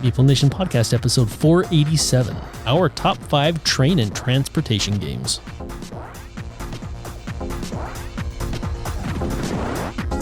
Meeple Nation Podcast, episode 487, our top 5 train and transportation games.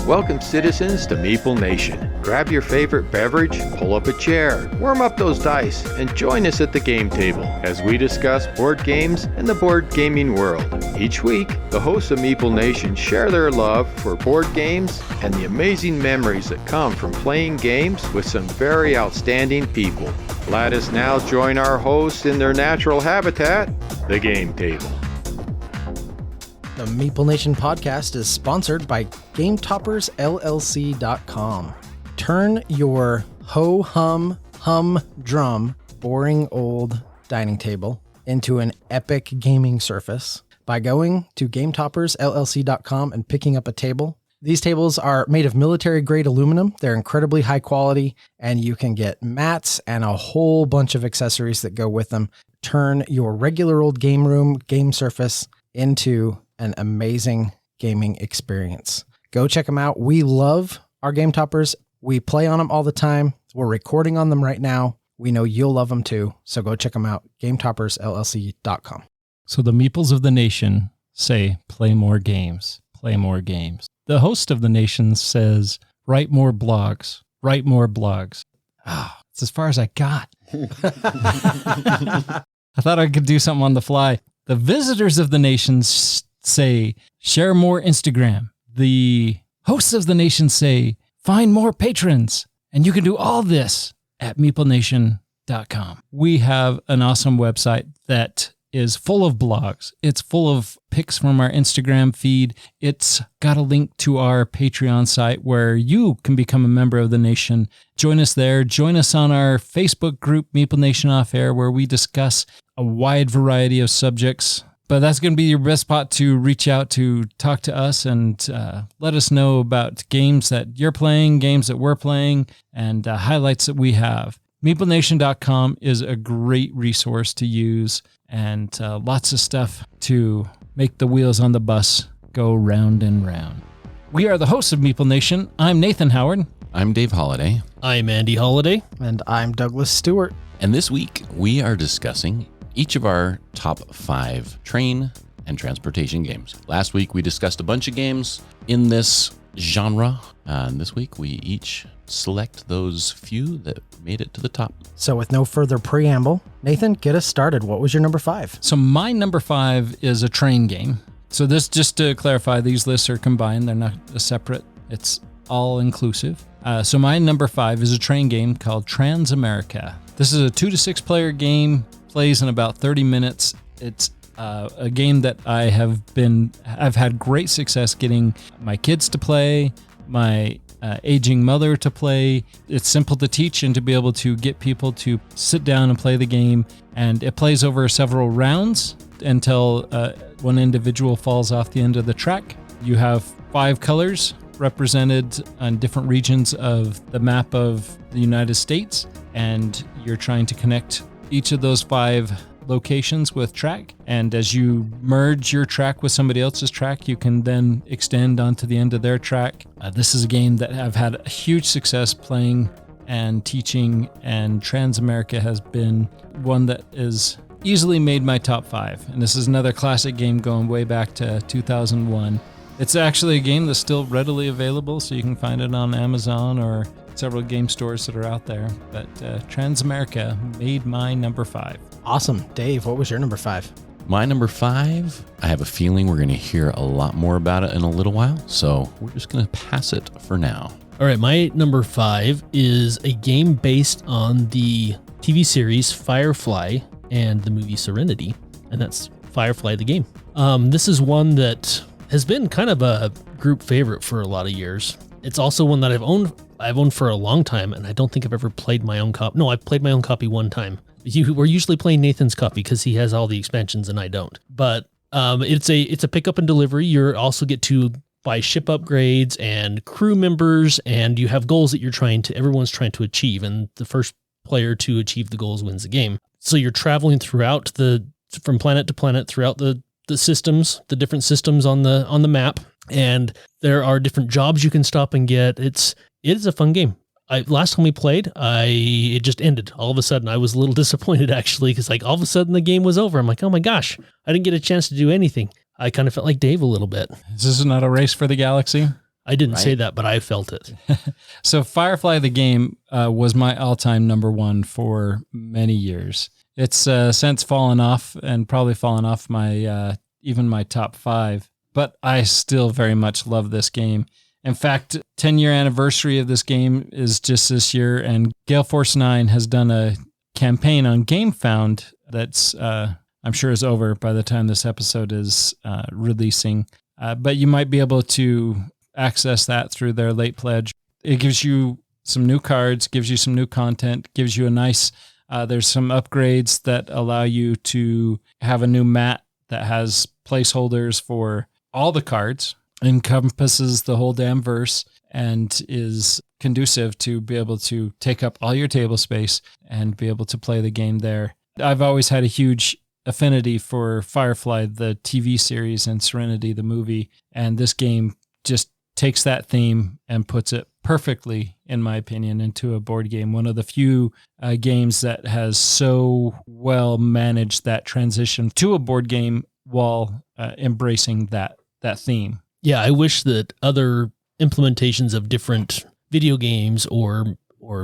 Welcome, citizens, to Meeple Nation. Grab your favorite beverage, pull up a chair, warm up those dice, and join us at the game table as we discuss board games and the board gaming world. Each week, the hosts of Meeple Nation share their love for board games and the amazing memories that come from playing games with some very outstanding people. Let us now join our hosts in their natural habitat, the game table. The Meeple Nation podcast is sponsored by GameToppersLLC.com. Turn your ho-hum drum boring old dining table into an epic gaming surface by going to GameToppersLLC.com and picking up a table. These tables are made of military-grade aluminum. They're incredibly high quality, and you can get mats and a whole bunch of accessories that go with them. Turn your regular old game room, game surface into an amazing gaming experience. Go check them out. We love our Game Toppers. We play on them all the time. We're recording on them right now. We know you'll love them too. So go check them out. GameToppersLLC.com. So the Meeples of the nation say, play more games, play more games. The host of the nation says, write more blogs, write more blogs. It's as far as I got. I thought I could do something on the fly. The visitors of the nation say, share more Instagram. The hosts of the nation say, find more patrons. And you can do all this at meeplenation.com. We have an awesome website that is full of blogs. It's full of pics from our Instagram feed. It's got a link to our Patreon site where you can become a member of the nation. Join us there. Join us on our Facebook group, Meeple Nation Off Air, where we discuss a wide variety of subjects. But that's going to be your best spot to reach out to talk to us and let us know about games that you're playing, games that we're playing, and highlights that we have. MeepleNation.com is a great resource to use and lots of stuff to make the wheels on the bus go round and round. We are the hosts of Meeple Nation. I'm Nathan Howard. I'm Dave Holliday. I'm Andy Holliday. And I'm Douglas Stewart. And this week we are discussing each of our top 5 train and transportation games. Last week we discussed a bunch of games in this genre. And this week we each select those few that made it to the top. So with no further preamble, Nathan, get us started. What was your number 5? So my number 5 is a train game. So this, just to clarify, these lists are combined. They're not separate. It's all inclusive. So my number 5 is a train game called Transamerica. This is a 2 to 6 player game. Plays in about 30 minutes. It's a game that I've had great success getting my kids to play, my aging mother to play. It's simple to teach and to be able to get people to sit down and play the game. And it plays over several rounds until one individual falls off the end of the track. You have 5 colors represented on different regions of the map of the United States, and you're trying to connect each of those 5 locations with track. And as you merge your track with somebody else's track, you can then extend onto the end of their track. This is a game that I've had a huge success playing and teaching, and Transamerica has been one that is easily made my top 5. And this is another classic game going way back to 2001. It's actually a game that's still readily available, so you can find it on Amazon or several game stores that are out there. But Transamerica made my number 5. Awesome. Dave, what was your number 5? My number 5, I have a feeling we're going to hear a lot more about it in a little while, so we're just going to pass it for now. All right, my number 5 is a game based on the TV series Firefly and the movie Serenity, and that's Firefly the game. This is one that has been kind of a group favorite for a lot of years. It's also one that I've owned for a long time, and I don't think I've ever played my own copy. No, I've played my own copy one time. We're usually playing Nathan's copy because he has all the expansions and I don't. But it's a pickup and delivery. You also get to buy ship upgrades and crew members, and you have goals that everyone's trying to achieve, and the first player to achieve the goals wins the game. So you're traveling from planet to planet throughout the systems, the different systems on the map, and there are different jobs you can stop and get. It is a fun game. Last time we played, it just ended. All of a sudden, I was a little disappointed actually, because like all of a sudden the game was over. I'm like, oh my gosh, I didn't get a chance to do anything. I kind of felt like Dave a little bit. This is not a race for the galaxy. I didn't say that, but I felt it. So Firefly the game was my all-time number one for many years. It's since fallen off and probably fallen off my even my top 5, but I still very much love this game. In fact, 10-year anniversary of this game is just this year, and Gale Force 9 has done a campaign on GameFound that's I'm sure is over by the time this episode is releasing. But you might be able to access that through their late pledge. It gives you some new cards, gives you some new content, gives you a nice, there's some upgrades that allow you to have a new mat that has placeholders for all the cards, encompasses the whole damn verse, and is conducive to be able to take up all your table space and be able to play the game there. I've always had a huge affinity for Firefly, the TV series, and Serenity, the movie, and this game just takes that theme and puts it perfectly, in my opinion, into a board game. One of the few games that has so well managed that transition to a board game while embracing that theme. Yeah, I wish that other implementations of different video games or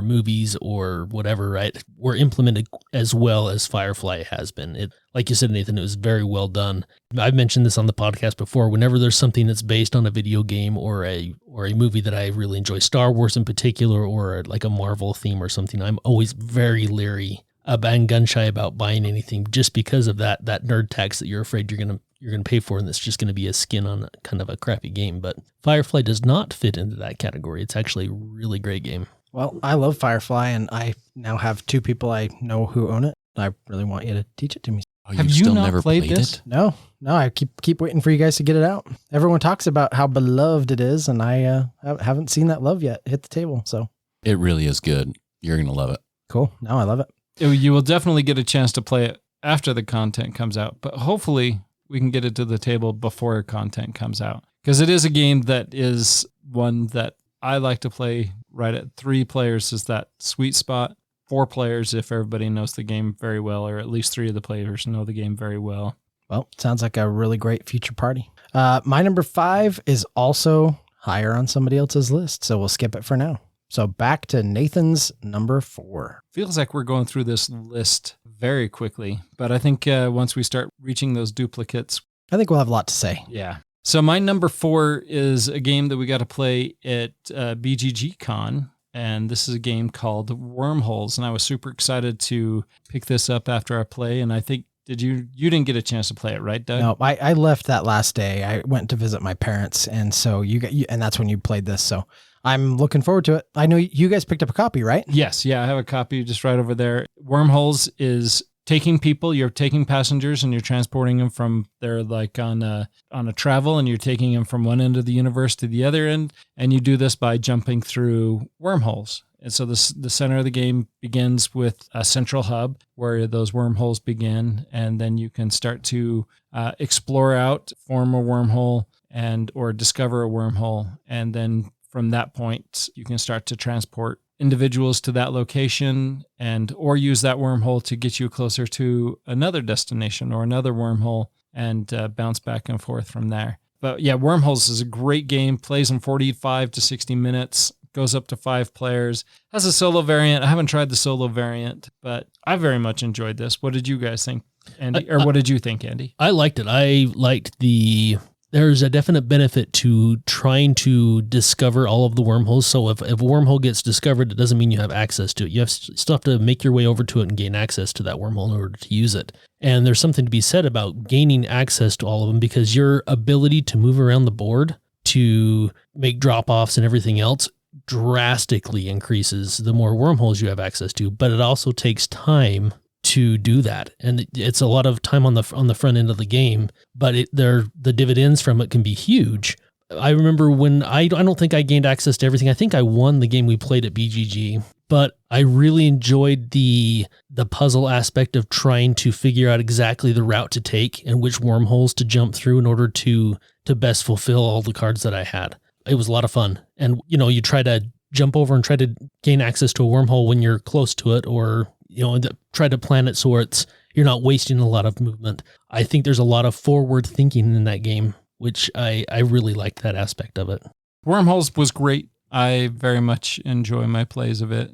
movies or whatever, right, were implemented as well as Firefly has been. It, like you said, Nathan, it was very well done. I've mentioned this on the podcast before. Whenever there's something that's based on a video game or a movie that I really enjoy, Star Wars in particular, or like a Marvel theme or something, I'm always very leery and gun shy about buying anything just because of that nerd tax that you're afraid you're gonna pay for, and that's just gonna be a skin on kind of a crappy game. But Firefly does not fit into that category. It's actually a really great game. Well, I love Firefly, and I now have 2 people I know who own it. I really want you to teach it to me. Oh, Have you've you still not never played played this? it? No, I keep waiting for you guys to get it out. Everyone talks about how beloved it is, and I haven't seen that love yet hit the table. So It really is good. You're going to love it. cool. Now I love it. You will definitely get a chance to play it after the content comes out, but hopefully we can get it to the table before content comes out, because it is a game that is one that I like to play right at 3 players is that sweet spot. 4 players if everybody knows the game very well, or at least 3 of the players know the game very well. Well, sounds like a really great future party. My number 5 is also higher on somebody else's list, so we'll skip it for now. So back to Nathan's number 4. Feels like we're going through this list very quickly, but I think once we start reaching those duplicates, I think we'll have a lot to say. yeah. So my number 4 is a game that we got to play at BGG Con, and this is a game called Wormholes, and I was super excited to pick this up after our play, and I think, you didn't get a chance to play it, right, Doug? No, I left that last day. I went to visit my parents, and so and that's when you played this, so I'm looking forward to it. I know you guys picked up a copy, right? Yes, yeah, I have a copy just right over there. Wormholes is taking people, you're taking passengers and you're transporting them from, they're like on a travel, and you're taking them from one end of the universe to the other end, and you do this by jumping through wormholes. And so the center of the game begins with a central hub where those wormholes begin, and then you can start to explore out, form a wormhole, or discover a wormhole, and then from that point you can start to transport individuals to that location or use that wormhole to get you closer to another destination or another wormhole, and bounce back and forth from there. But yeah, Wormholes is a great game, plays in 45 to 60 minutes, goes up to 5 players, has a solo variant. I haven't tried the solo variant, but I very much enjoyed this. What did you guys think, Andy? Or what did you think, Andy? I liked it. I liked there's a definite benefit to trying to discover all of the wormholes. So if a wormhole gets discovered, it doesn't mean you have access to it. You still have to make your way over to it and gain access to that wormhole in order to use it. And there's something to be said about gaining access to all of them, because your ability to move around the board, to make drop-offs and everything else, drastically increases the more wormholes you have access to. But it also takes time to do that, and it's a lot of time on the front end of the game, but the dividends from it can be huge. I remember when I don't think I gained access to everything. I think I won the game we played at BGG, but I really enjoyed the puzzle aspect of trying to figure out exactly the route to take and which wormholes to jump through in order to best fulfill all the cards that I had. It was a lot of fun. And, you try to jump over and try to gain access to a wormhole when you're close to it, or, try to plan it so you're not wasting a lot of movement. I think there's a lot of forward thinking in that game, which I really liked that aspect of it. Wormholes was great. I very much enjoy my plays of it.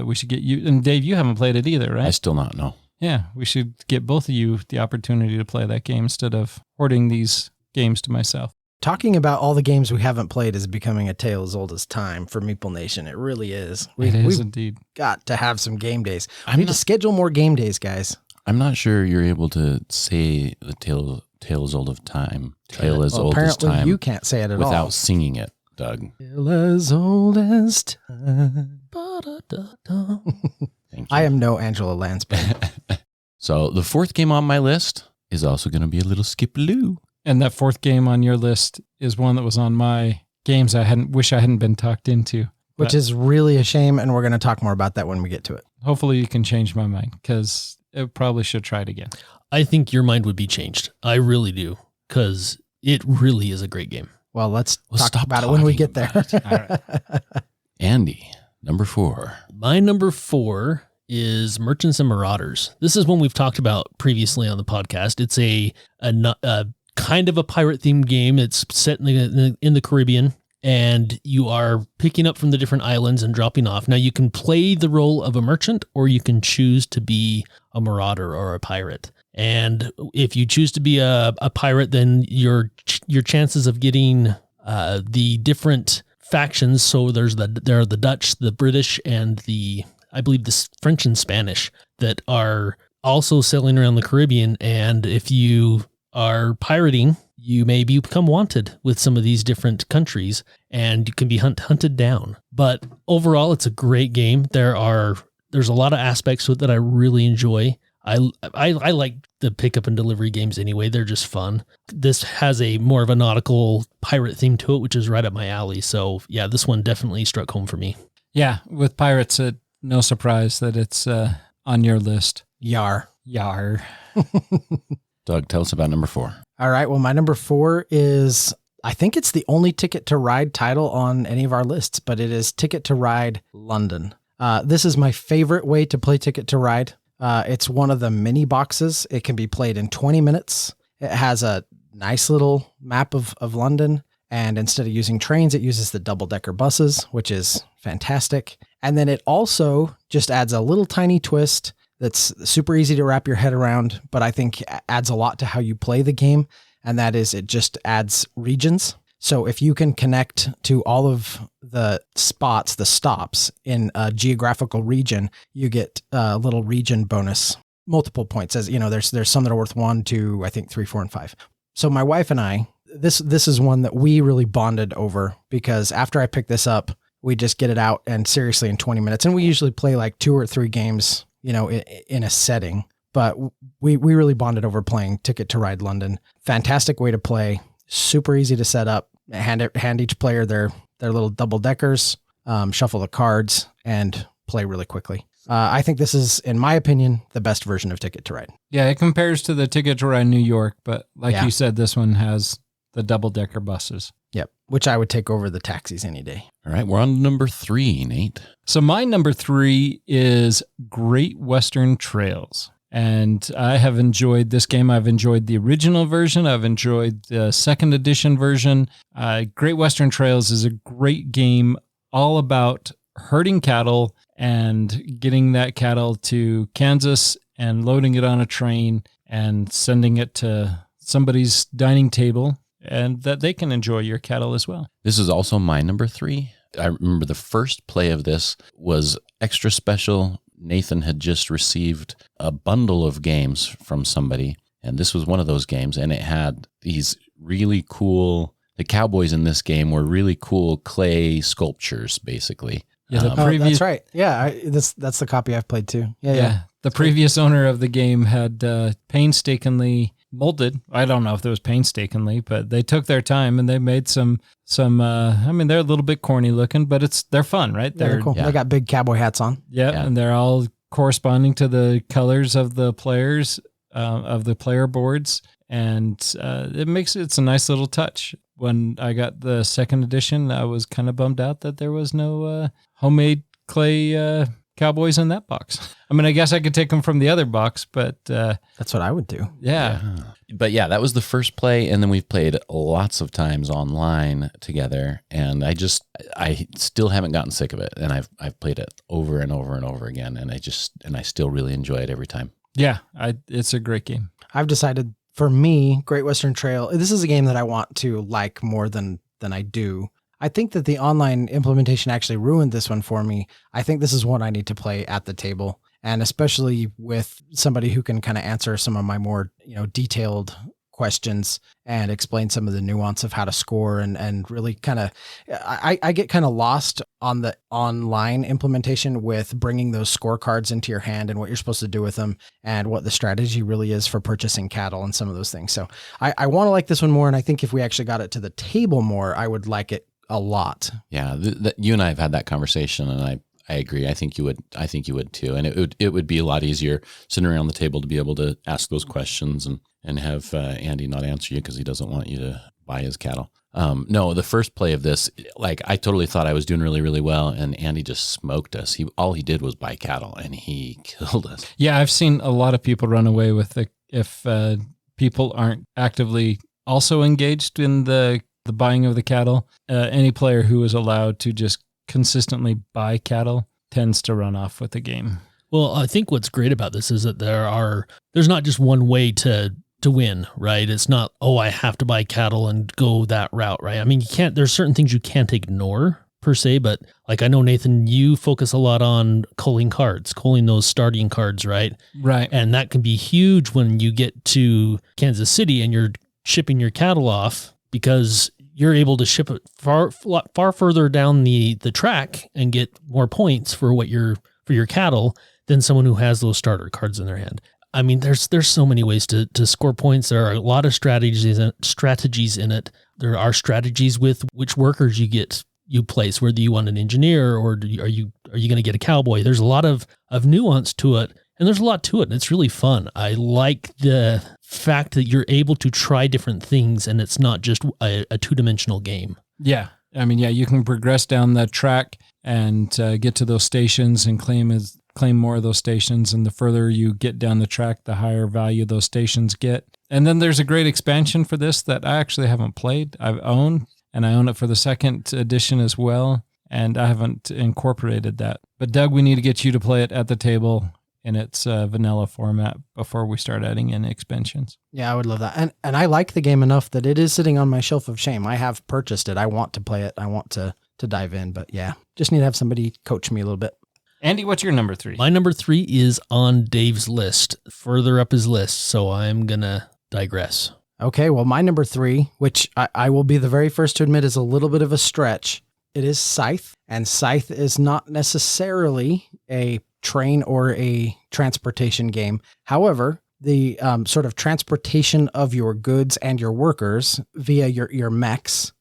We should get you, and Dave, you haven't played it either, right? I still not know. Yeah, we should get both of you the opportunity to play that game instead of hoarding these games to myself. Talking about all the games we haven't played is becoming a tale as old as time for Meeple Nation. It really is. We've Indeed. got to have some game days. We need to schedule more game days, guys. I'm not sure you're able to say the tale as old of time. Tale as old as apparently time. you can't say it at without all. singing it, Doug. Tale as old as time. Thank you. I am no Angela Lansbury. So the fourth game on my list is also going to be a little skip-a-loo. And that fourth game on your list is one that was on my games I wish I hadn't been tucked into. Which is really a shame, and we're going to talk more about that when we get to it. Hopefully you can change my mind, because I probably should try it again. I think your mind would be changed. I really do, because it really is a great game. Well, let's talk stop about it when we get talking there. All right. Andy, number 4. My number 4 is Merchants and Marauders. This is one we've talked about previously on the podcast. It's a kind of a pirate-themed game. It's set in the Caribbean, and you are picking up from the different islands and dropping off. Now, you can play the role of a merchant, or you can choose to be a marauder or a pirate. And if you choose to be a pirate, then your chances of getting the different factions. So there are the Dutch, the British, and I believe the French and Spanish that are also sailing around the Caribbean. And if you are pirating, you may become wanted with some of these different countries, and you can be hunted down. But overall, it's a great game. There's a lot of aspects to it that I really enjoy. I like the pickup and delivery games anyway. They're just fun. This has a more of a nautical pirate theme to it, which is right up my alley. So yeah, this one definitely struck home for me. Yeah, with pirates, no surprise that it's on your list. Yar. Doug, tell us about number 4. All right. Well, my number 4 is, I think it's the only Ticket to Ride title on any of our lists, but it is Ticket to Ride London. This is my favorite way to play Ticket to Ride. It's one of the mini boxes. It can be played in 20 minutes. It has a nice little map of London. And instead of using trains, it uses the double-decker buses, which is fantastic. And then it also just adds a little tiny twist that's super easy to wrap your head around, but I think adds a lot to how you play the game. And that is, it just adds regions. So if you can connect to all of the spots, the stops in a geographical region, you get a little region bonus, multiple points. As you know, there's some that are worth 1, 2, I think 3, 4, and 5. So my wife and I, this is one that we really bonded over, because after I pick this up, we just get it out and seriously in 20 minutes. And we usually play like 2 or 3 games, in a setting, but we really bonded over playing Ticket to Ride London. Fantastic way to play, super easy to set up, hand each player their little double deckers, shuffle the cards, and play really quickly. I think this is, in my opinion, the best version of Ticket to Ride. Yeah, it compares to the Ticket to Ride New York, but like you said, this one has the double-decker buses. Yep, which I would take over the taxis any day. All right, we're on number 3, Nate. So my number 3 is Great Western Trails. And I have enjoyed this game. I've enjoyed the original version. I've enjoyed the second edition version. Great Western Trails is a great game all about herding cattle and getting that cattle to Kansas and loading it on a train and sending it to somebody's dining table, and that they can enjoy your cattle as well. This is also my number 3. I remember the first play of this was extra special. Nathan had just received a bundle of games from somebody, and this was one of those games, and it had these really cool, the cowboys in this game were really cool clay sculptures, basically. Yeah, that's right. Yeah, that's the copy I've played too. Yeah. The previous owner of the game had painstakingly molded. I don't know if it was painstakingly, but they took their time and they made some. I mean, they're a little bit corny looking, but they're fun, right? They're cool. Yeah. They got big cowboy hats on. Yeah, and they're all corresponding to the colors of the players, of the player boards, and it's a nice little touch. when I got the second edition, I was kind of bummed out that there was no homemade clay cowboys in that box. I mean, I guess I could take them from the other box, but That's what I would do. yeah. But yeah, that was the first play, and then we've played lots of times online together, and I still haven't gotten sick of it, and I've played it over and over and over again, and I still really enjoy it every time. Yeah, it's a great game. I've decided for me, Great Western Trail, this is a game that I want to like more than I do. I think that the online implementation actually ruined this one for me. I think this is one I need to play at the table, and especially with somebody who can kind of answer some of my more, detailed questions and explain some of the nuance of how to score and really kind of, I get kind of lost on the online implementation with bringing those scorecards into your hand and what you're supposed to do with them and what the strategy really is for purchasing cattle and some of those things. So I want to like this one more. And I think if we actually got it to the table more, I would like it a lot. Yeah, you and I have had that conversation, and I agree. I think you would too. And it would be a lot easier sitting around the table to be able to ask those questions and have Andy not answer you because he doesn't want you to buy his cattle. No, the first play of this, like I totally thought I was doing really, really well, and Andy just smoked us. All he did was buy cattle, and he killed us. Yeah, I've seen a lot of people run away with it if people aren't actively also engaged in the buying of the cattle. Any player who is allowed to just consistently buy cattle tends to run off with the game. Well, I think what's great about this is that there's not just one way to win, right? It's not, I have to buy cattle and go that route, right? I mean, there's certain things you can't ignore per se, but like I know, Nathan, you focus a lot on culling those starting cards, right? Right. And that can be huge when you get to Kansas City and you're shipping your cattle off, because you're able to ship it far further down the track and get more points for your cattle than someone who has those starter cards in their hand. I mean, there's so many ways to score points. There are a lot of strategies in it. There are strategies with which workers you place, whether you want an engineer or are you going to get a cowboy. There's a lot of nuance to it, and there's a lot to it, and it's really fun. I like the fact that you're able to try different things, and it's not just a two-dimensional game. Yeah. I mean, yeah, you can progress down that track and get to those stations and claim more of those stations. And the further you get down the track, the higher value those stations get. And then there's a great expansion for this that I actually haven't played. I own it for the second edition as well. And I haven't incorporated that. But Doug, we need to get you to play it at the table in its vanilla format before we start adding in expansions. Yeah, I would love that. And I like the game enough that it is sitting on my shelf of shame. I have purchased it. I want to play it. I want to dive in. But yeah, just need to have somebody coach me a little bit. Andy, what's your number 3? My number 3 is on Dave's list, further up his list. So I'm going to digress. Okay, well, my number 3, which I will be the very first to admit is a little bit of a stretch, it is Scythe. And Scythe is not necessarily a train or a transportation game. However, the sort of transportation of your goods and your workers via your mechs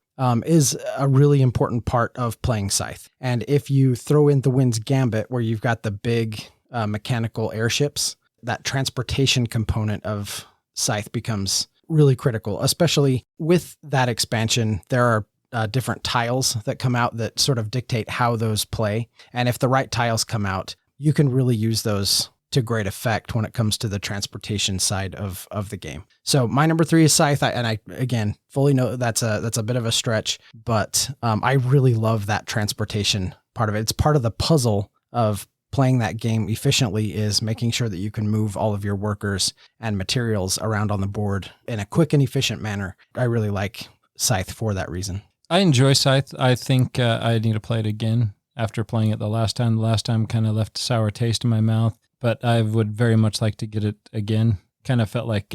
is a really important part of playing Scythe. And if you throw in the Wind's Gambit, where you've got the big mechanical airships, that transportation component of Scythe becomes really critical, especially with that expansion. There are different tiles that come out that sort of dictate how those play. And if the right tiles come out, you can really use those to great effect when it comes to the transportation side of the game. So my number 3 is Scythe. And I again, fully know that's a bit of a stretch, but I really love that transportation part of it. It's part of the puzzle of playing that game efficiently, is making sure that you can move all of your workers and materials around on the board in a quick and efficient manner. I really like Scythe for that reason. I enjoy Scythe. I think I need to play it again after playing it the last time. The last time kind of left a sour taste in my mouth, but I would very much like to get it again. Kind of felt like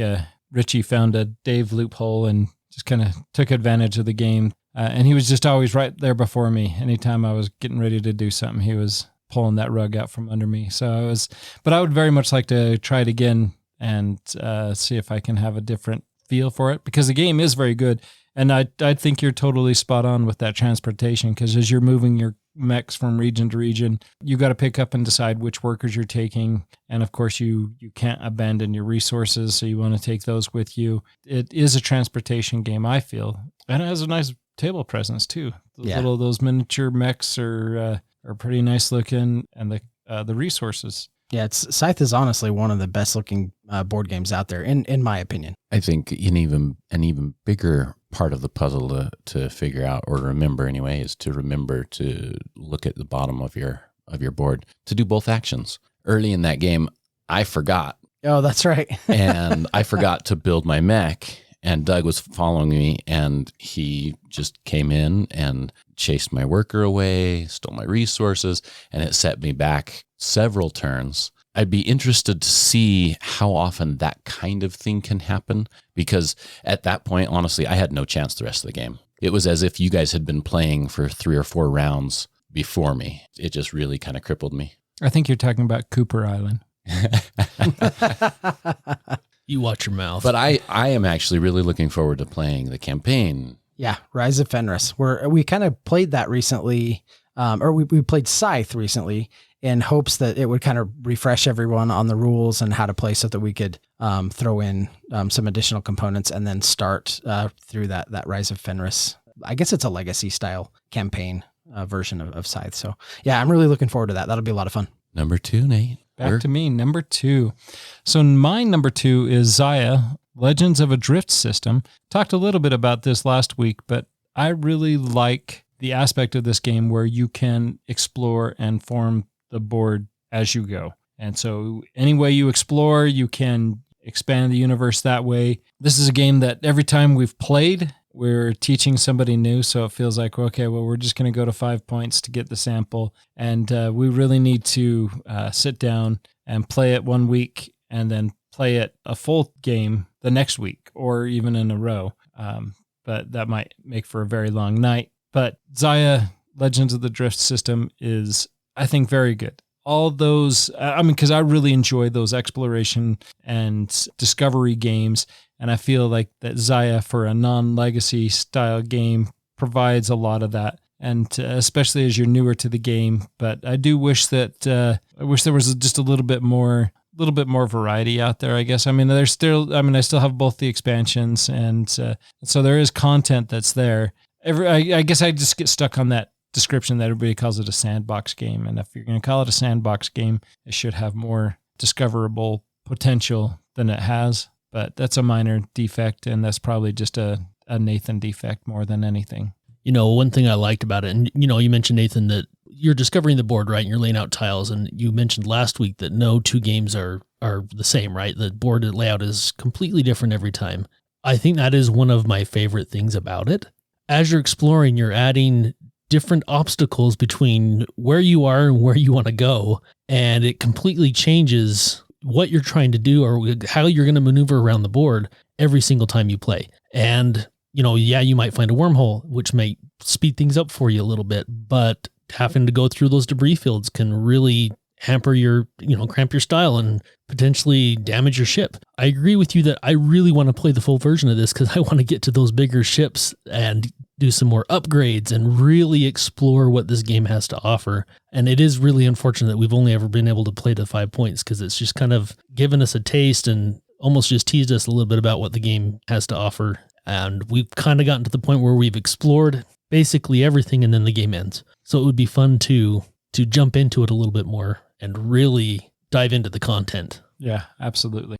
Richie found a Dave loophole and just kind of took advantage of the game. And he was just always right there before me. Anytime I was getting ready to do something, he was pulling that rug out from under me. But I would very much like to try it again and see if I can have a different feel for it, because the game is very good. And I think you're totally spot on with that transportation, because as you're moving mechs from region to region. You got to pick up and decide which workers you're taking. And of course, you can't abandon your resources, so you want to take those with you. It is a transportation game, I feel. And it has a nice table presence, too. Those miniature mechs are pretty nice looking, and the resources. Yeah, Scythe is honestly one of the best looking board games out there, in my opinion. I think an even bigger part of the puzzle to figure out, or remember anyway, is to remember to look at the bottom of your board to do both actions. Early in that game, I forgot. Oh, that's right. And I forgot to build my mech, and Doug was following me, and he just came in and chased my worker away, stole my resources, and it set me back several turns. I'd be interested to see how often that kind of thing can happen, because at that point, honestly, I had no chance the rest of the game. It was as if you guys had been playing for 3 or 4 rounds before me. It just really kind of crippled me. I think you're talking about Cooper Island. You watch your mouth. But I am actually really looking forward to playing the campaign. Yeah, Rise of Fenris. We kind of played that recently, or we played Scythe recently in hopes that it would kind of refresh everyone on the rules and how to play, so that we could throw in some additional components and then start through that Rise of Fenris. I guess it's a legacy style campaign version of Scythe. So yeah, I'm really looking forward to that. That'll be a lot of fun. Number 2, Nate. Back to me, number 2. So my number 2 is Xia, Legends of a Drift System. Talked a little bit about this last week, but I really like the aspect of this game where you can explore and form the board as you go. And so any way you explore, you can expand the universe that way. This is a game that every time we've played, we're teaching somebody new. So it feels like, okay, well, we're just going to go to 5 points to get the sample. And we really need to sit down and play it one week and then play it a full game the next week, or even in a row. But that might make for a very long night. But Xia, Legends of the Drift System is, I think, very good. All those, because I really enjoy those exploration and discovery games. And I feel like that Xia, for a non-legacy style game, provides a lot of that. And especially as you're newer to the game. But I do wish that, there was just a little bit more variety out there, I guess. I mean, I still have both the expansions. And so there is content that's there. I guess I just get stuck on that description that everybody calls it a sandbox game. And if you're going to call it a sandbox game, it should have more discoverable potential than it has. But that's a minor defect, and that's probably just a Nathan defect more than anything. You know, one thing I liked about it, and you mentioned, Nathan, that you're discovering the board, right? And you're laying out tiles, and you mentioned last week that no 2 games are the same, right? The board layout is completely different every time. I think that is one of my favorite things about it. As you're exploring, you're adding different obstacles between where you are and where you want to go, and it completely changes what you're trying to do or how you're going to maneuver around the board every single time you play. And, you might find a wormhole, which may speed things up for you a little bit, but having to go through those debris fields can really hamper cramp your style and potentially damage your ship. I agree with you that I really want to play the full version of this because I want to get to those bigger ships and do some more upgrades and really explore what this game has to offer. And it is really unfortunate that we've only ever been able to play to 5 points, because it's just kind of given us a taste and almost just teased us a little bit about what the game has to offer. And we've kind of gotten to the point where we've explored basically everything, and then the game ends. So it would be fun to jump into it a little bit more and really dive into the content. Yeah, absolutely.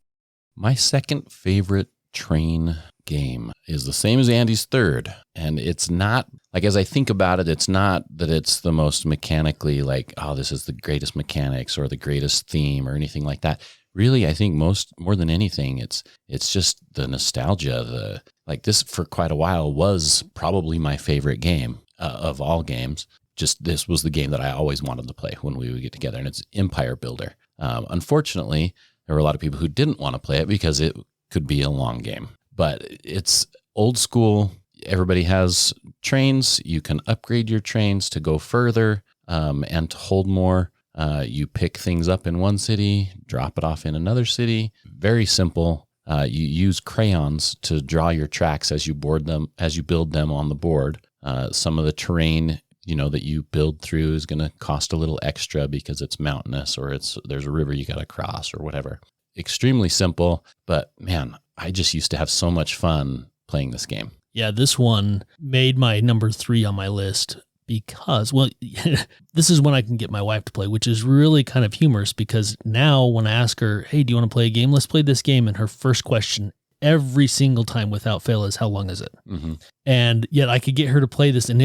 My second favorite train game is the same as Andy's third. And it's not, like, as I think about it, it's not that it's the most mechanically like, oh, this is the greatest mechanics or the greatest theme or anything like that. Really, I think more than anything, it's just the nostalgia. This for quite a while was probably my favorite game of all games. Just this was the game that I always wanted to play when we would get together, and it's Empire Builder. Unfortunately, there were a lot of people who didn't want to play it because it could be a long game. But it's old school. Everybody has trains. You can upgrade your trains to go further and to hold more. You pick things up in one city, drop it off in another city. Very simple. You use crayons to draw your tracks as you build them on the board. Some of the terrain that you build through is going to cost a little extra because it's mountainous or there's a river you got to cross or whatever. Extremely simple, but man, I just used to have so much fun playing this game. Yeah, this one made my number 3 on my list because, well, this is when I can get my wife to play, which is really kind of humorous because now when I ask her, hey, do you want to play a game? Let's play this game. And her first question every single time without fail is, how long is it? Mm-hmm. And yet I could get her to play this and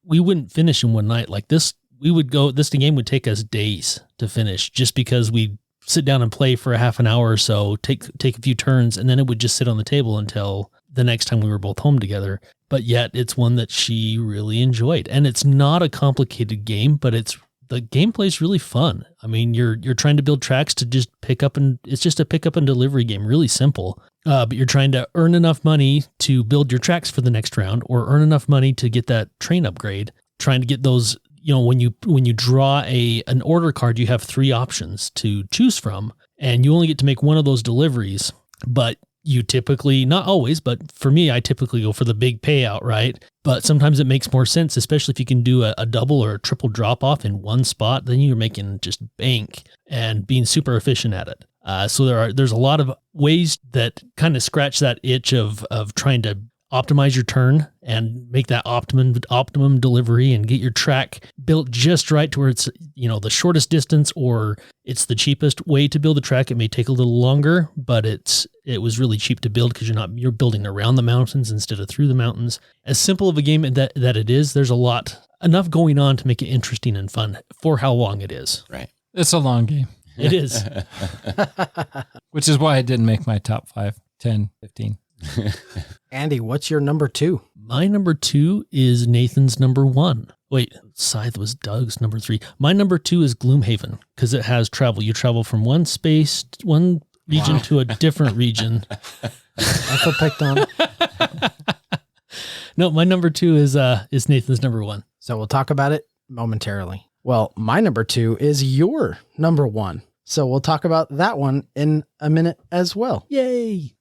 we wouldn't finish in one night. Like this game would take us days to finish just because we sit down and play for a half an hour or so, take a few turns, and then it would just sit on the table until the next time we were both home together. But yet it's one that she really enjoyed. And it's not a complicated game, but the gameplay is really fun. I mean, you're trying to build tracks to just it's just a pick up and delivery game, really simple. But you're trying to earn enough money to build your tracks for the next round or earn enough money to get that train upgrade, trying to get those, when you draw an order card, you have 3 options to choose from, and you only get to make one of those deliveries, but you typically, not always, but for me, I typically go for the big payout, right? But sometimes it makes more sense, especially if you can do a double or a triple drop off in one spot, then you're making just bank and being super efficient at it. So there's a lot of ways that kind of scratch that itch of trying to optimize your turn and make that optimum delivery and get your track built just right to where it's, the shortest distance or it's the cheapest way to build a track. It may take a little longer, but it was really cheap to build because you're building around the mountains instead of through the mountains. As simple of a game that it is, there's enough going on to make it interesting and fun for how long it is. Right. It's a long game. It is. Which is why it didn't make my top 5, 10, 15. Andy, what's your number 2? My number 2 is Nathan's number 1. Wait, Scythe was Doug's number 3. My number 2 is Gloomhaven because it has travel. You travel from one region to a different region. I feel picked on. No, my number 2 is Nathan's number 1. So we'll talk about it momentarily. Well, my number 2 is your number 1. So we'll talk about that one in a minute as well. Yay!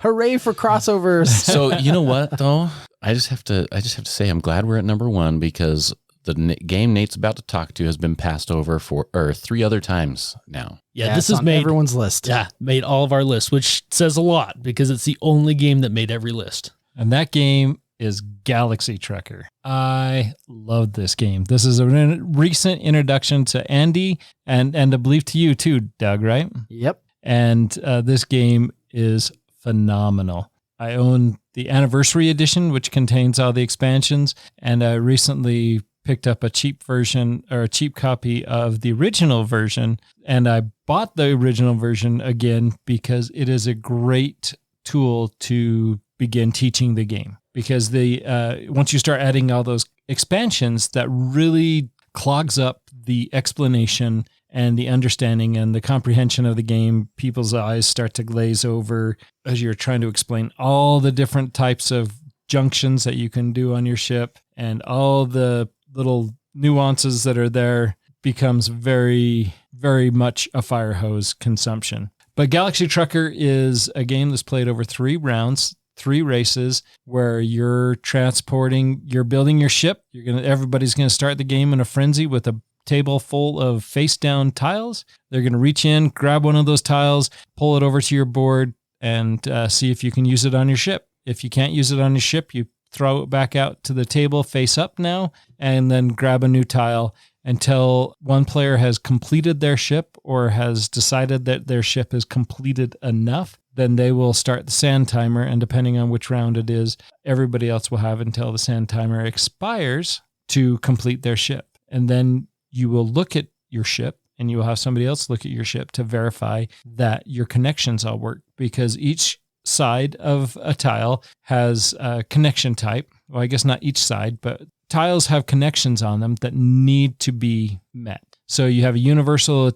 Hooray for crossovers. So you know what though? I just have to say I'm glad we're at number 1 because the game Nate's about to talk to has been passed over 3 other times now. Yeah, this is made everyone's list. Yeah, made all of our lists, which says a lot because it's the only game that made every list. And that game is Galaxy Trucker. I love this game. This is a recent introduction to Andy and I believe to you too, Doug, right? Yep. And this game is phenomenal. I own the anniversary edition, which contains all the expansions, and I recently picked up a cheap version or a cheap copy of the original version, and I bought the original version again because it is a great tool to begin teaching the game. Because once you start adding all those expansions, that really clogs up the explanation and the understanding and the comprehension of the game. People's eyes start to glaze over as you're trying to explain all the different types of junctions that you can do on your ship, and all the little nuances that are there becomes very, very much a fire hose consumption. But Galaxy Trucker is a game that's played over 3 rounds, 3 races, where you're building your ship. Everybody's going to start the game in a frenzy with a table full of face down tiles. They're going to reach in, grab one of those tiles, pull it over to your board, and see if you can use it on your ship. If you can't use it on your ship, you throw it back out to the table face up now, and then grab a new tile until one player has completed their ship or has decided that their ship is completed enough. Then they will start the sand timer, and depending on which round it is, everybody else will have until the sand timer expires to complete their ship. And then you will look at your ship, and you will have somebody else look at your ship to verify that your connections all work, because each side of a tile has a connection type. Well, I guess not each side, but tiles have connections on them that need to be met. So you have a universal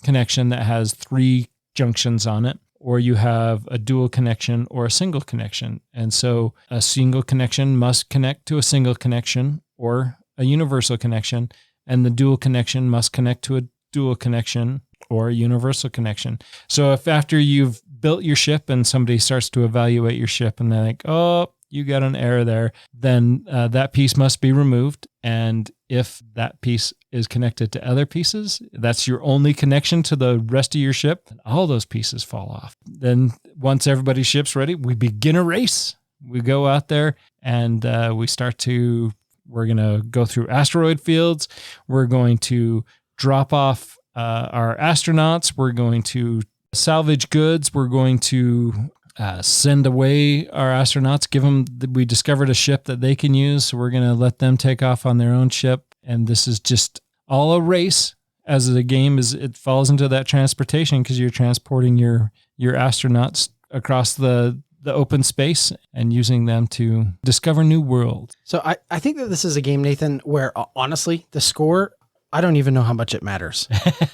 connection that has 3 junctions on it, or you have a dual connection or a single connection. And so a single connection must connect to a single connection or a universal connection, and the dual connection must connect to a dual connection or a universal connection. So if after you've built your ship and somebody starts to evaluate your ship and they're like, oh, you got an error there, then that piece must be removed. And if that piece is connected to other pieces, that's your only connection to the rest of your ship, and all those pieces fall off. Then once everybody's ship's ready, we begin a race. We go out there and we're going to go through asteroid fields. We're going to drop off our astronauts. We're going to salvage goods. We're going to send away our astronauts, we discovered a ship that they can use. So we're going to let them take off on their own ship. And this is just all a race as the game it falls into that transportation, because you're transporting your astronauts across the open space and using them to discover new worlds. So I think that this is a game, Nathan, where honestly, the score, I don't even know how much it matters.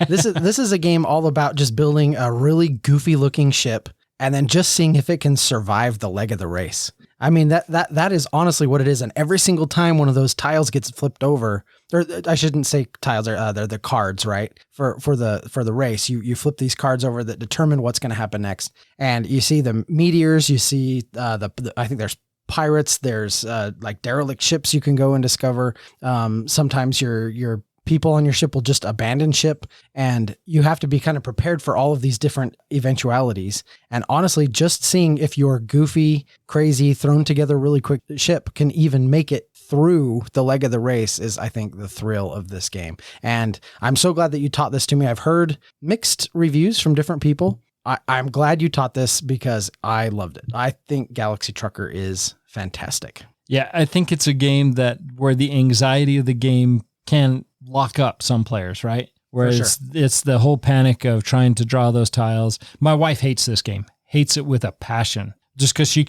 This is a game all about just building a really goofy looking ship and then just seeing if it can survive the leg of the race. I mean, that is honestly what it is. And every single time one of those tiles gets flipped over, or I shouldn't say tiles, they're the cards, right? For the race, you flip these cards over that determine what's going to happen next. And you see the meteors, you see I think there's pirates, there's like derelict ships you can go and discover. Sometimes your people on your ship will just abandon ship, and you have to be kind of prepared for all of these different eventualities. And honestly, just seeing if your goofy, crazy, thrown together really quick ship can even make it through the leg of the race is, I think, the thrill of this game. And I'm so glad that you taught this to me. I've heard mixed reviews from different people. I'm glad you taught this because I loved it. I think Galaxy Trucker is fantastic. Yeah, I think it's a game where the anxiety of the game can lock up some players, right? Whereas it's the whole panic of trying to draw those tiles. My wife hates this game, hates it with a passion, just because she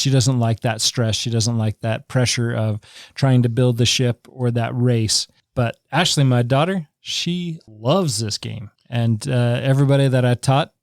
doesn't like that stress. She doesn't like that pressure of trying to build the ship or that race. But Ashley, my daughter, she loves this game. And everybody that I taught,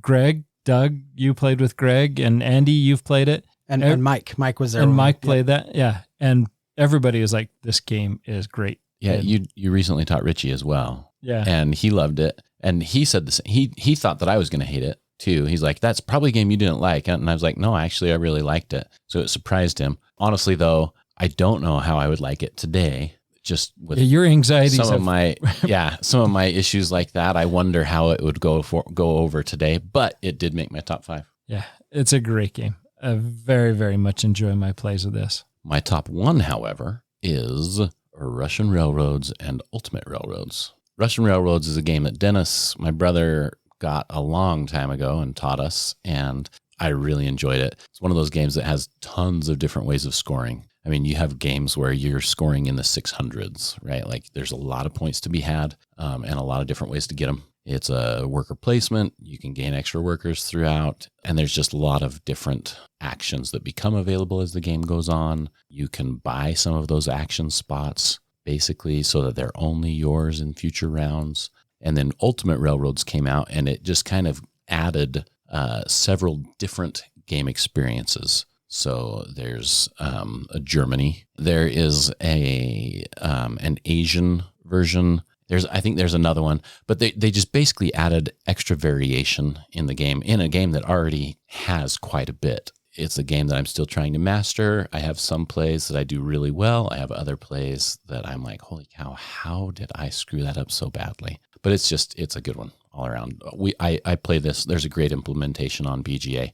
Greg, Doug, you played with Greg, and Andy, you've played it. And Mike was there. And Mike played that. Yeah. And everybody is like, this game is great. Yeah, you recently taught Richie as well. Yeah. And he loved it. And he said the same. He thought that I was going to hate it too. He's like, that's probably a game you didn't like. And I was like, no, actually, I really liked it. So it surprised him. Honestly, though, I don't know how I would like it today. Just with your anxieties. Some of my issues like that. I wonder how it would go over today, but it did make my top 5. Yeah, it's a great game. I very, very much enjoy my plays of this. My top 1, however, is Russian Railroads and Ultimate Railroads. Russian Railroads is a game that Dennis, my brother, got a long time ago and taught us, and I really enjoyed it. It's one of those games that has tons of different ways of scoring. I mean, you have games where you're scoring in the 600s, right? Like there's a lot of points to be had and a lot of different ways to get them. It's a worker placement. You can gain extra workers throughout. And there's just a lot of different actions that become available as the game goes on. You can buy some of those action spots basically so that they're only yours in future rounds. And then Ultimate Railroads came out and it just kind of added several different game experiences. So there's a Germany. There is an Asian version. I think there's another one, but they just basically added extra variation in the game, in a game that already has quite a bit. It's a game that I'm still trying to master. I have some plays that I do really well. I have other plays that I'm like, holy cow, how did I screw that up so badly? But it's a good one all around. I play this. There's a great implementation on BGA.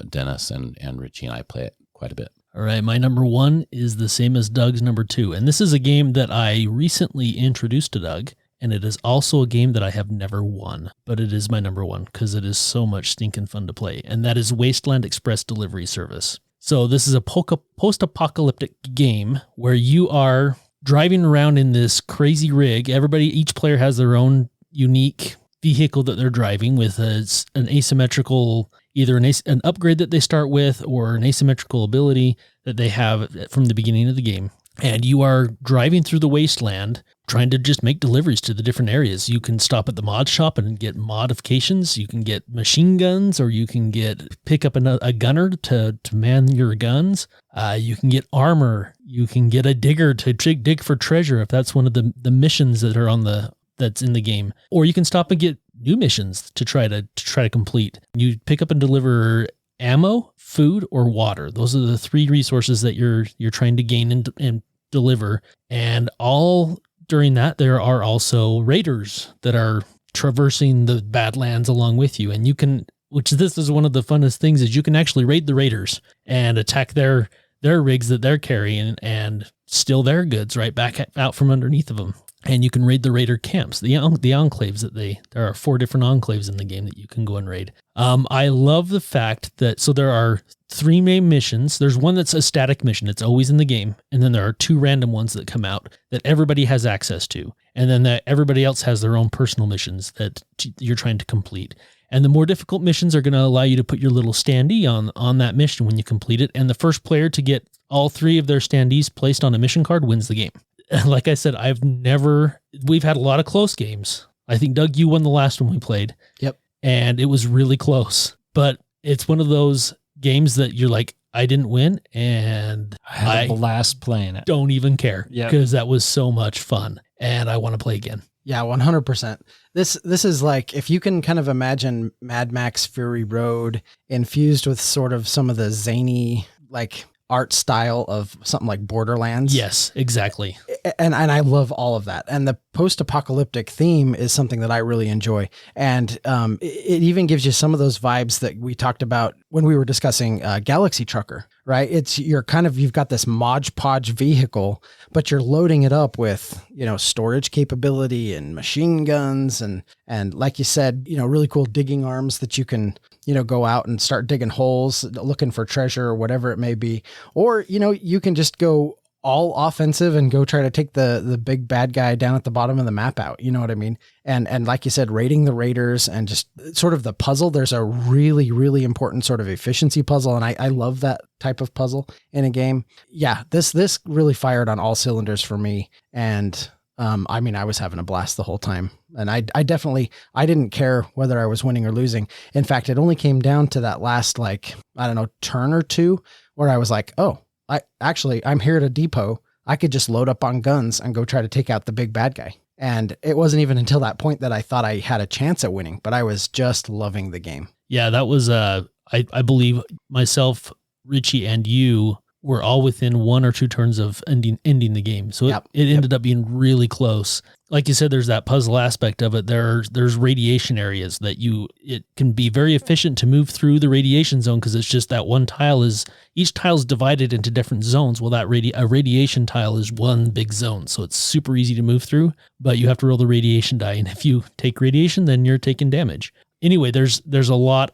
Dennis and Richie and I play it quite a bit. All right, my number 1 is the same as Doug's number 2. And this is a game that I recently introduced to Doug, and it is also a game that I have never won, but it is my number 1 because it is so much stinking fun to play, and that is Wasteland Express Delivery Service. So this is a post-apocalyptic game where you are driving around in this crazy rig. Each player has their own unique vehicle that they're driving with an asymmetrical, either an upgrade that they start with or an asymmetrical ability that they have from the beginning of the game. And you are driving through the wasteland trying to just make deliveries to the different areas. You can stop at the mod shop and get modifications. You can get machine guns, or you can pick up a gunner to man your guns. You can get armor. You can get a digger to dig for treasure if that's one of the missions that are that's in the game. Or you can stop and get new missions to try to complete. You pick up and deliver ammo, food, or water. Those are the 3 resources that you're trying to gain and deliver. And all during that, there are also raiders that are traversing the Badlands along with you. And you can, this is one of the funnest things, is you can actually raid the raiders and attack their rigs that they're carrying and steal their goods right back out from underneath of them. And you can raid the raider camps, the enclaves there are 4 different enclaves in the game that you can go and raid. I love the fact that, so there are 3 main missions. There's one that's a static mission. It's always in the game. And then there are 2 random ones that come out that everybody has access to. And then that everybody else has their own personal missions that you're trying to complete. And the more difficult missions are going to allow you to put your little standee on that mission when you complete it. And the first player to get all 3 of their standees placed on a mission card wins the game. Like I said, we've had a lot of close games. I think, Doug, you won the last one we played. Yep. And it was really close. But it's one of those games that you're like, I didn't win, and I had a blast playing it. Don't even care. Yep. Because that was so much fun. And I want to play again. Yeah, 100%. This is like, if you can kind of imagine Mad Max Fury Road infused with sort of some of the zany, like, art style of something like Borderlands. Yes, exactly. And I love all of that. And the post-apocalyptic theme is something that I really enjoy. And it even gives you some of those vibes that we talked about when we were discussing Galaxy Trucker, right? You've got this Mod Podge vehicle, but you're loading it up with, storage capability and machine guns and like you said, really cool digging arms that you can, go out and start digging holes, looking for treasure or whatever it may be. Or, you can just go all offensive and go try to take the big bad guy down at the bottom of the map out. You know what I mean? And like you said, raiding the raiders and just sort of the puzzle. There's a really, really important sort of efficiency puzzle. And I love that type of puzzle in a game. Yeah, this really fired on all cylinders for me. And I was having a blast the whole time. And I didn't care whether I was winning or losing. In fact, it only came down to that last, turn or 2 where I was like, oh, I'm here at a depot. I could just load up on guns and go try to take out the big bad guy. And it wasn't even until that point that I thought I had a chance at winning, but I was just loving the game. Yeah, that was, I believe myself, Richie, and you were all within 1 or 2 turns of ending the game. So it ended up being really close. Like you said, there's that puzzle aspect of it. There's radiation areas that it can be very efficient to move through the radiation zone because it's just that each tile is divided into different zones. Well, a radiation tile is one big zone. So it's super easy to move through, but you have to roll the radiation die. And if you take radiation, then you're taking damage. Anyway, there's a lot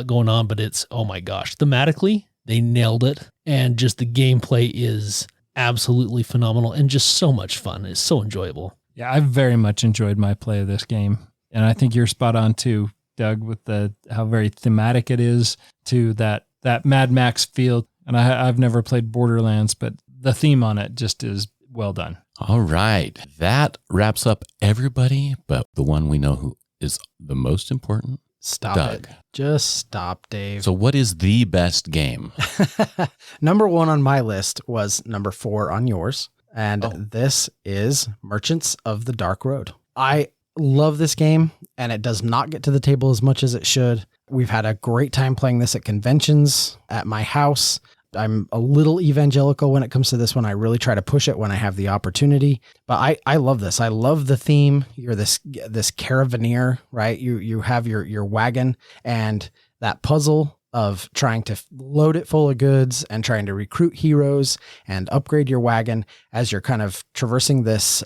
going on, but it's, oh my gosh, thematically, they nailed it. And just the gameplay is absolutely phenomenal and just so much fun. It's so enjoyable. Yeah, I very much enjoyed my play of this game. And I think you're spot on too, Doug, with how very thematic it is to that Mad Max feel. And I've never played Borderlands, but the theme on it just is well done. All right. That wraps up everybody, but the one we know who is the most important. Stop Doug. it. Just stop, Dave. So what is the best game? Number 1 on my list was number 4 on yours. And This is Merchants of the Dark Road. I love this game, and it does not get to the table as much as it should. We've had a great time playing this at conventions, at my house. I'm a little evangelical when it comes to this one. I really try to push it when I have the opportunity. But I love this. I love the theme. You're this caravaneer, right? You have your wagon and that puzzle of trying to load it full of goods and trying to recruit heroes and upgrade your wagon as you're kind of traversing this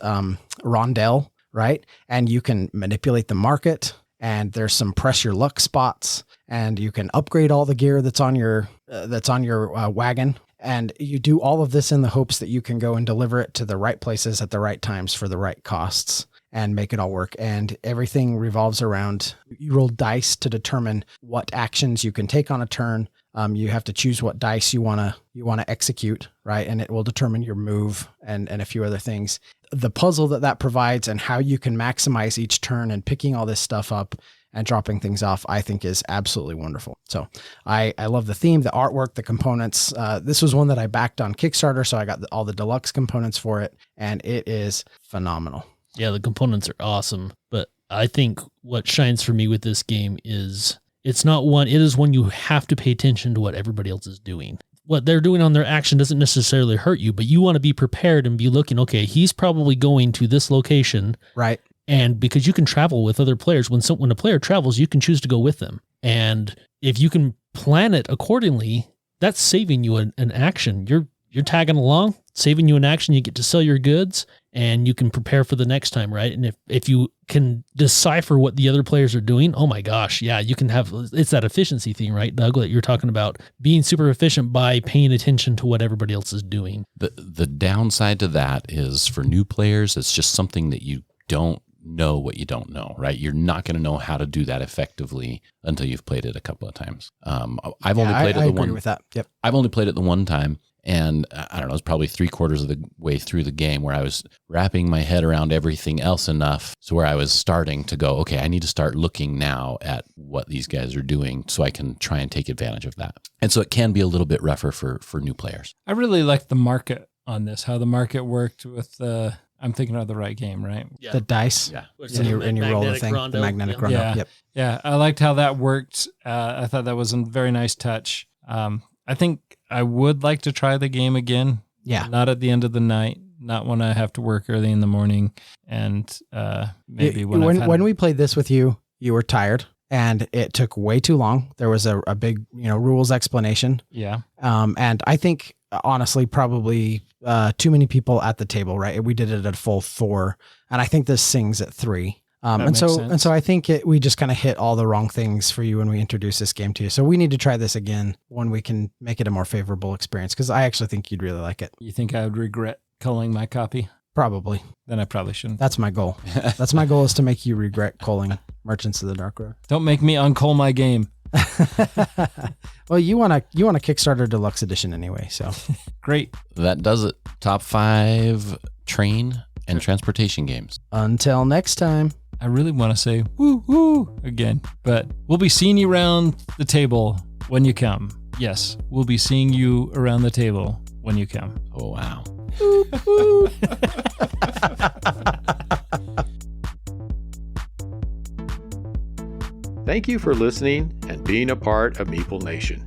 rondelle, right? And you can manipulate the market, and there's some press your luck spots, and you can upgrade all the gear that's on your wagon. And you do all of this in the hopes that you can go and deliver it to the right places at the right times for the right costs and make it all work. And everything revolves around, you roll dice to determine what actions you can take on a turn. You have to choose what dice you want to execute, right? And it will determine your move and a few other things. The puzzle that provides and how you can maximize each turn and picking all this stuff up and dropping things off, I think is absolutely wonderful. So I love the theme, the artwork, the components. This was one that I backed on Kickstarter, so I got all the deluxe components for it, and it is phenomenal. Yeah, the components are awesome, but I think what shines for me with this game is It's not one, it is one you have to pay attention to what everybody else is doing. What they're doing on their action doesn't necessarily hurt you, but you want to be prepared and be looking, okay, he's probably going to this location. Right. And because you can travel with other players, when a player travels, you can choose to go with them. And if you can plan it accordingly, that's saving you an action. You're tagging along, saving you an action. You get to sell your goods and you can prepare for the next time, right? And if you can decipher what the other players are doing, oh my gosh, yeah, you can have, it's that efficiency thing, right, Doug, that you're talking about, being super efficient by paying attention to what everybody else is doing. The downside to that is for new players, it's just something that you don't know what you don't know, right? You're not going to know how to do that effectively until you've played it a couple of times. I've only played it the one. With that. Yep. I've only played it the one time, and I don't know, it's probably 3/4 of the way through the game where I was wrapping my head around everything else enough so where I was starting to go, okay, I need to start looking now at what these guys are doing so I can try and take advantage of that. And so it can be a little bit rougher for new players. I really like the market on this, how the market worked with I'm thinking of the right game, right? Yeah. The dice. Yeah. And you roll the thing. Rondo. The magnetic Yeah. rondo. Yeah. Yep. Yeah, I liked how that worked. I thought that was a very nice touch. I think I would like to try the game again. Yeah. Not at the end of the night, not when I have to work early in the morning, and maybe when we played this with you, you were tired and it took way too long. There was a big, rules explanation. Yeah. And I think honestly, probably too many people at the table, right? We did it at full 4, and I think this sings at 3. And so I think we just kind of hit all the wrong things for you when we introduced this game to you. So we need to try this again when we can make it a more favorable experience, because I actually think you'd really like it. You think I would regret culling my copy? Probably. Then I probably shouldn't. That's my goal. That's my goal, is to make you regret culling Merchants of the Dark Road. Don't make me uncull my game. Well, you want a Kickstarter Deluxe Edition anyway, so Great. That does it. Top 5 train and transportation games. Until next time. I really want to say woo woo again, but we'll be seeing you around the table when you come. Yes, we'll be seeing you around the table when you come. Oh, wow. Thank you for listening and being a part of Meeple Nation.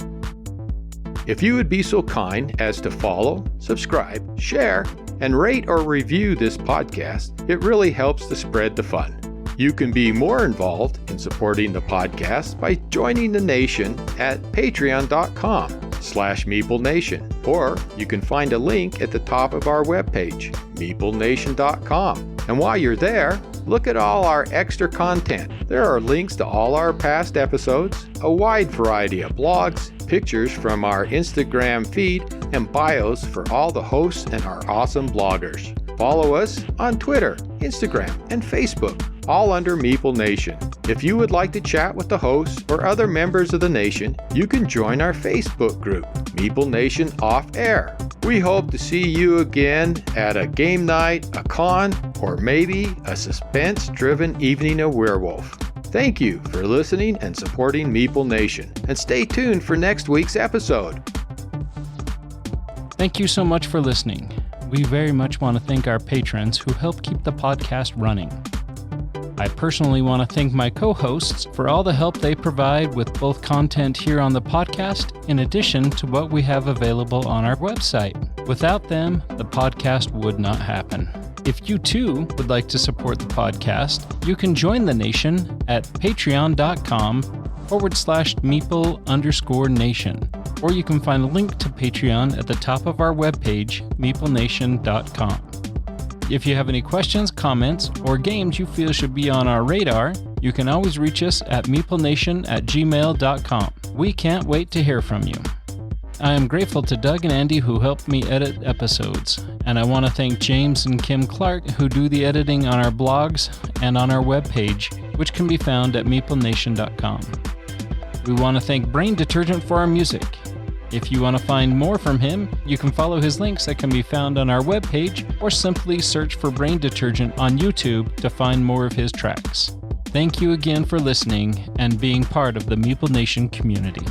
If you would be so kind as to follow, subscribe, share, and rate or review this podcast, it really helps to spread the fun. You can be more involved in supporting the podcast by joining the nation at patreon.com/MeepleNation, or you can find a link at the top of our webpage, meeplenation.com. And while you're there, look at all our extra content. There are links to all our past episodes, a wide variety of blogs, pictures from our Instagram feed, and bios for all the hosts and our awesome bloggers. Follow us on Twitter, Instagram, and Facebook, all under Meeple Nation. If you would like to chat with the hosts or other members of the nation, you can join our Facebook group, Meeple Nation Off Air. We hope to see you again at a game night, a con, or maybe a suspense-driven evening of Werewolf. Thank you for listening and supporting Meeple Nation, and stay tuned for next week's episode. Thank you so much for listening. We very much want to thank our patrons who help keep the podcast running. I personally want to thank my co-hosts for all the help they provide with both content here on the podcast, in addition to what we have available on our website. Without them, the podcast would not happen. If you too would like to support the podcast, you can join the nation at patreon.com/Meeple_nation. Or you can find a link to Patreon at the top of our webpage, meeplenation.com. If you have any questions, comments, or games you feel should be on our radar, you can always reach us at meeplenation@gmail.com. We can't wait to hear from you. I am grateful to Doug and Andy who helped me edit episodes, and I want to thank James and Kim Clark who do the editing on our blogs and on our webpage, which can be found at meeplenation.com. We want to thank Brain Detergent for our music. If you want to find more from him, you can follow his links that can be found on our webpage, or simply search for Brain Detergent on YouTube to find more of his tracks. Thank you again for listening and being part of the Meeple Nation community.